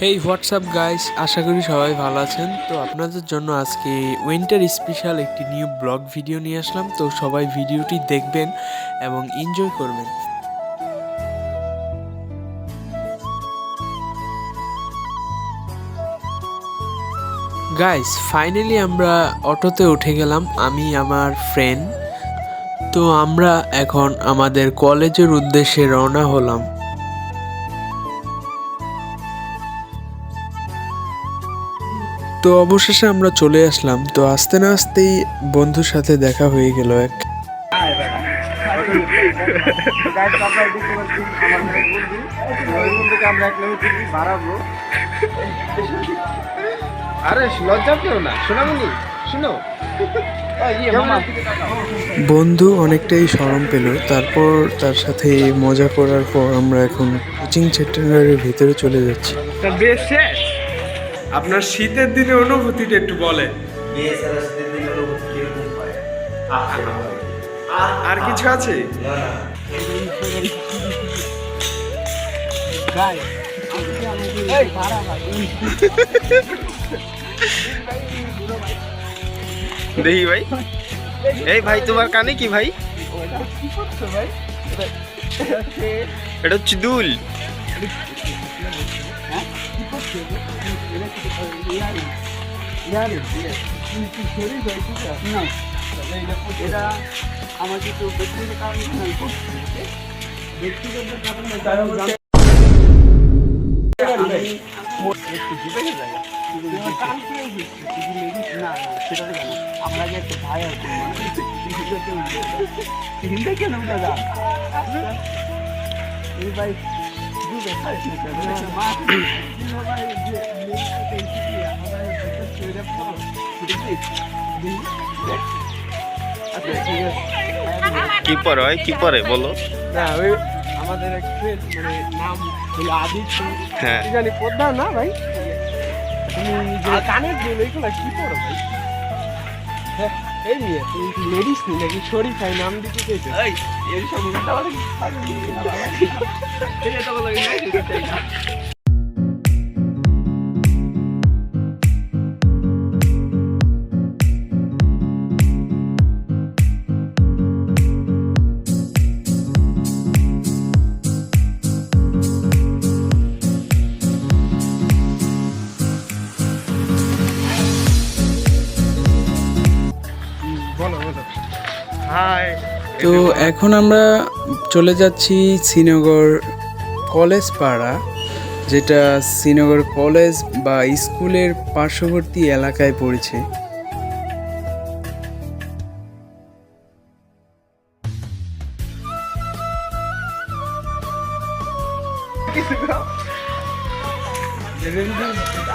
হেই WhatsApp guys, আশা করি সবাই ভালো আছেন। তো আপনাদের জন্য আজকে উইন্টার স্পেশাল একটি নিউ ব্লগ ভিডিও নিয়ে আসলাম। তো সবাই ভিডিওটি দেখবেন এবং এনজয় করবেন। গাইস ফাইনালি আমরা অটোতে উঠে গেলাম, আমি আমার ফ্রেন্ড। তো আমরা এখন আমাদের কলেজের উদ্দেশ্যে রওনা হলাম। তো অবশেষে আমরা চলে আসলাম। তো আসতে না আসতেই বন্ধুর সাথে দেখা হয়ে গেল এক। আরে লজ্জা পেও না, শোনামনি শুনো। বন্ধু অনেকটাই শরম পেল। তারপর তার সাথে মজা করার পর আমরা এখন কোচিং সেন্টারের ভিতরে চলে যাচ্ছি। বেশ শেষ। আপনার শীতের দিনে অনুভূতিটা একটু বলে। আর কিছু আছে? দেখি ভাই, এই ভাই তোমার কানে কি ভাই? এটা হচ্ছে দুল। কি পরে হয়, কি পরে বলো? না ওই আমাদের এক friend, মানে নাম হলো আদিত্য। হ্যাঁ, কি জানি পদ্মা না ভাই, তুমি যে কানের দুল এইগুলা কি পড়ো ভাই? হ্যাঁ, এই নিয়ে তুমি কি লেডিস নি নাকি শরীফাই নাম দিতে চাইছো? এই এর সব উল্টা তো এখন আমরা চলে যাচ্ছি শ্রীনগর কলেজ পাড়া, যেটা শ্রীনগর কলেজ বা স্কুলের পার্শ্ববর্তী এলাকায় পড়েছে।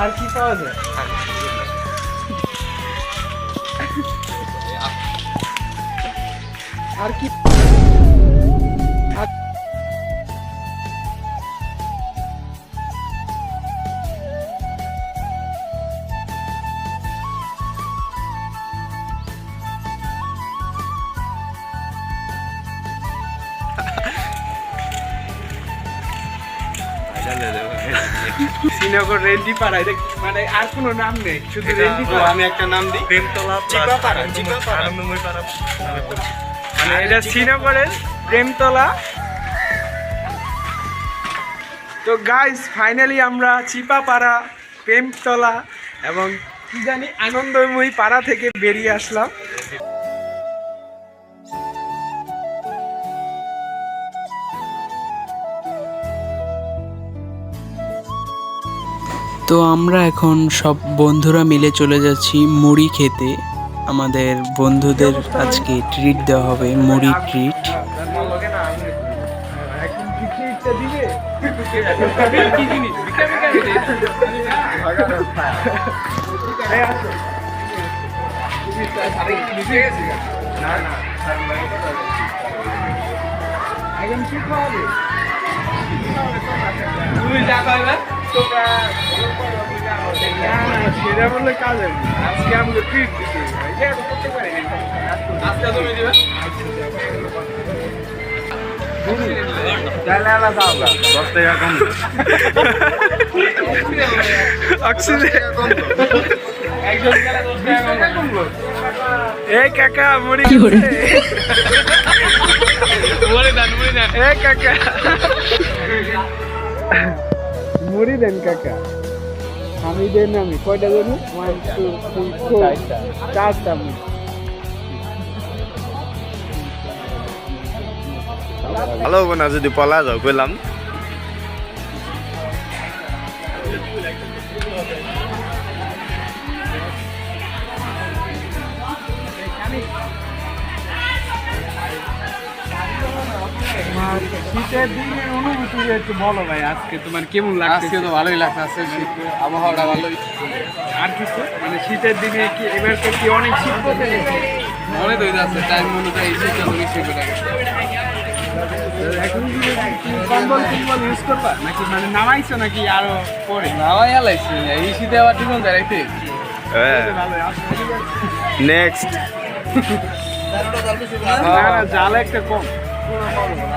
আর কি পাওয়া যায়? আর কি শ্রীনগর রেন্ডি পাড়া, মানে আর কোনো নাম নেই, শুধু রেন্ডি পাড়া। আমি একটা নাম দিই, প্রেমতলা চিপাপাড়া। চিপাপাড়া আনন্দময় পাড়া, মানে এটা শ্রীনগরের প্রেমতলা। তো গাইস ফাইনালি আমরা চিপাপাড়া, প্রেমতলা এবং কি জানি আনন্দময়ী পাড়া থেকে বেরিয়ে আসলাম। তো আমরা এখন সব বন্ধুরা মিলে চলে যাচ্ছি মুড়ি খেতে। আমাদের বন্ধুদের আজকে ট্রিট দেওয়া হবে, মুড়ি ট্রিট। সেটা বললে কাজ হবে, আজকে আমাকে ট্রিট দিতে করতে পারি। আজকে তুমি দিবে চাইলে আলাদা 10 টাকা কম। অক্সিজেন একজন গেলে 10 টাকা কমলো। এই কাকা মুড়ি মরে দেন এই কাকা মুড়ি দেন কাকা। আমি দেন আমি কয়টা জানি 1 2 3 4 চারটা মুড়ি। ভালো হবো না যদি পলা যাও কইলাম। শীতের দিনের অনুভূতি একটু বলো ভাই, আজকে তোমার কেমন লাগছে? আজকে তো ভালোই লাগছে, শীত আবহাওয়াটা ভালোই। আর কিছু মানে শীতের দিনে কি এবার তো কি অনেক শীত পড়ছে নাকি? মনে তো যাচ্ছে টাইম অনুযায়ী শীতটা তো বেশি করে গেছে। এখন কি কম্বল ইউজ করবা নাকি মানে নামাইছো নাকি আরো পরে? নামাই হালাইছি এই শীতে আবার টিকন যায় রাইতে। হ্যাঁ ভালো নেক্সট জাল একটা কম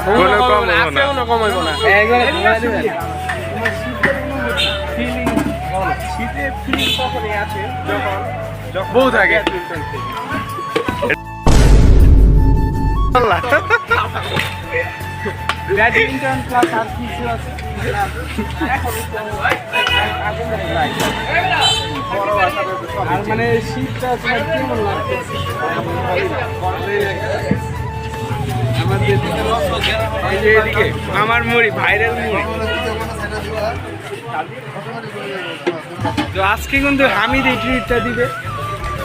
কোনো কম হলো না। কোনো কম হইব না একবারে ঘুমাই দিবেন। শীতের ফিলিং কখনই আছে যখন বউ থাকে। ব্যাডমিন্টন প্লাস আর কিছু আছে আর মানে শীতটা তোমার কেমন লাগছে? আমাদের এই যে এদিকে আমার মুড়ি ভাইরাল মুড়ি। তো আজকে কিন্তু হামিদ এই ট্রিটটা দিবে,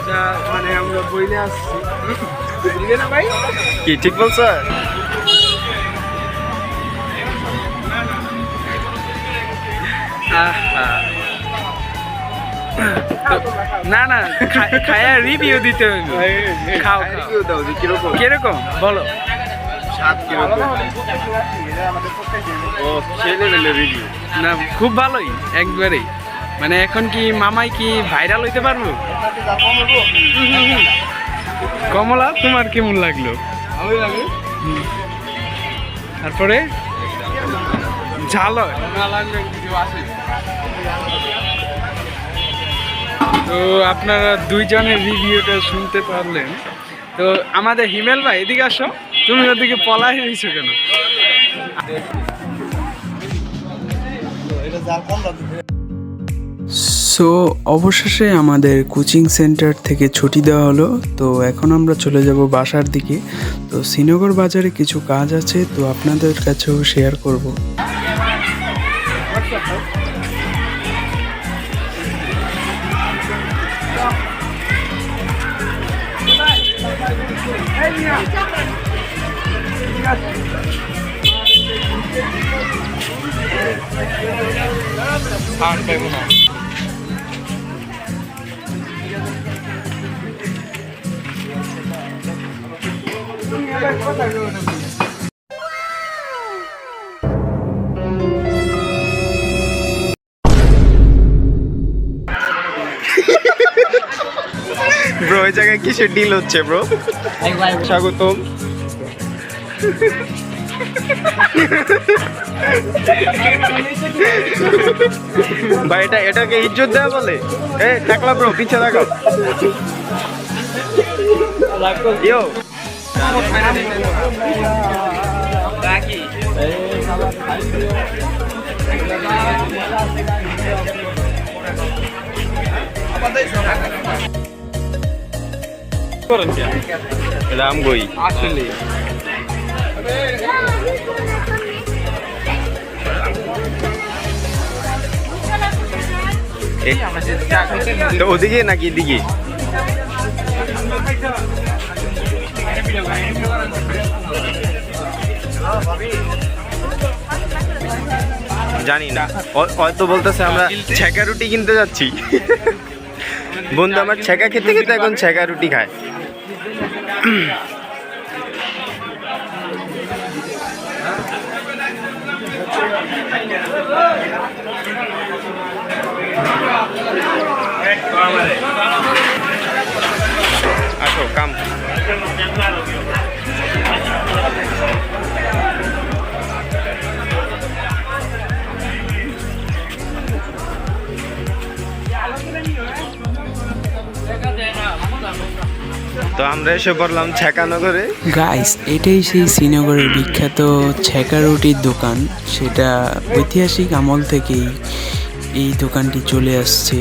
যা মানে আমরা বইলে আসছি। দিবে না ভাই? কি ঠিক বলছো? না না খায়া রিভিউ দিতে হইবে। খাও দাও যে কিরকম কিরকম বলো। স্বাদ কিরকম? ও সেই লেভেলের রিভিউ না খুব ভালোই একবারেই। মানে এখন কি মামাই কি ভাইরাল হইতে পারবো? কমলা তোমার কেমন লাগলো? ভালোই লাগে। তারপরে ঝাল হয়। না লাগলে কেউ আসে। তো আপনারা দুইজনের রিভিউটা শুনতে পারলেন। তো আমাদের হিমেল ভাই এদিকে আসো, তুমি ওদিকে পলাই রয়েছো কেন? সো অবশেষে আমাদের কোচিং সেন্টার থেকে ছুটি দেওয়া হলো। তো এখন আমরা চলে যাব বাসার দিকে। তো শ্রীনগর বাজারে কিছু কাজ আছে, তো আপনাদের কাছেও শেয়ার করব। ব্রো এই জায়গায় কিসের ডিল হচ্ছে ব্রো? স্বাগতম। ভাই এটাকে ইজ্জত দেওয়া বলে? এ টাকলা ব্রো পিছে রাখো। ইয়ো রাম গই আসলে তো ওদিকে নাকি এদিকে? জানি না, হয়তো বলতেছে আমরা ছেঁকা রুটি কিনতে যাচ্ছি। বন্ধু আমার ছেঁকা খেতে খেতে এখন ছেঁকা রুটি খায়। আসো কাম। তো আমরা এসে পড়লাম ছেকানগরে। গাইস, এটাই সেই শ্রীনগরের বিখ্যাত ছেকা রুটির দোকান। সেটা ঐতিহাসিক আমল থেকেই এই দোকানটি চলে আসছে।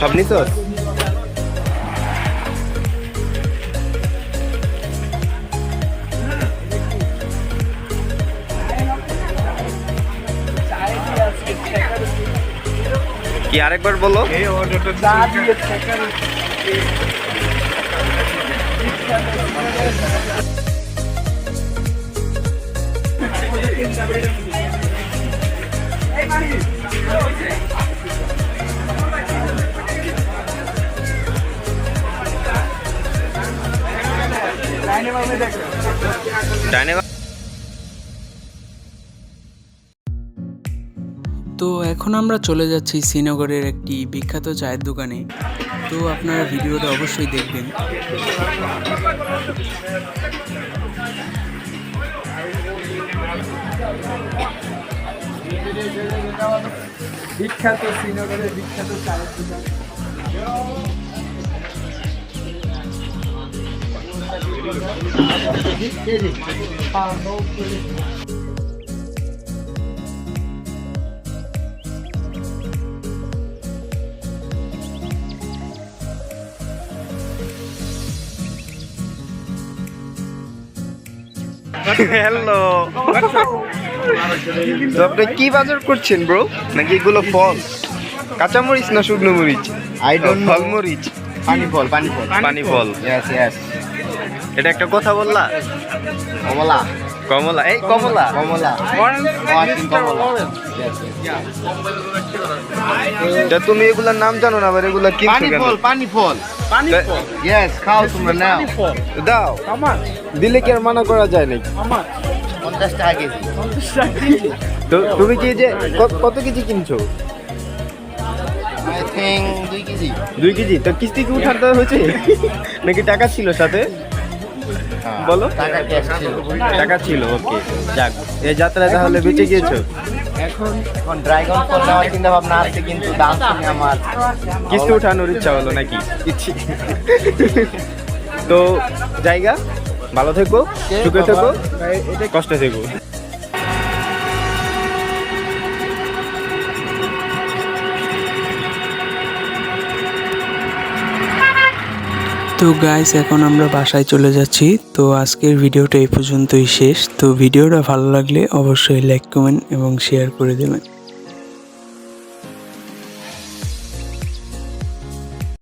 সব নিত কি আরেকবার বলো। তো এখন আমরা চলে যাচ্ছি শ্রীনগরের একটি বিখ্যাত চায়ের দোকানে। তো আপনারা ভিডিওটা অবশ্যই দেখবেন। বিখ্যাত শ্রীনগরের বিখ্যাত চায়ের দোকান। হ্যালো, তো আপনি কি বাজার করছেন ব্রো? নাকি এগুলো ফল, কাঁচামরিচ না শুকনো মরিচ? I don't know. ফল মরিচ, পানি ফল পানি ফল। yes এটা একটা কথা বললা, কমলা কমলা। এই কমলা, কমলা তা তুমি এগুলার নাম জানো না, আবার এগুলা কিনছো পানি কেন? ফল পানি ফল yes খাও তোমরা নাও দাও, আমার দিলে কি আর মানা করা যায় নাকি? আমার 50 টাকা কেজি 50 টাকা কেজি। তো তুমি কি যে কত কেজি কিনছো? I think 2 KG 2 KG. তো কিস্তি কি উঠাতে হয়েছে নাকি টাকা ছিল সাথে? বলো। টাকা ক্যাশ ছিল টাকা ছিল, ওকে। যাক, এই যাত্রায় তাহলে বেঁচে গিয়েছো। এখন ড্রাগন ফল নেওয়ার চিন্তা ভাবনা আছে, কিন্তু দাম শুনে আমার কিস্তি উঠানোর ইচ্ছা হলো নাকি? তো জায়গা ভালো থেকো, সুখে থেকো, কষ্টে থেকো। তো গাইস, এখন আমরা বাসায় চলে যাচ্ছি। তো আজকের ভিডিওটা এই পর্যন্তই শেষ। তো ভিডিওটা ভালো লাগলে অবশ্যই লাইক, কমেন্ট এবং শেয়ার করে দেবেন।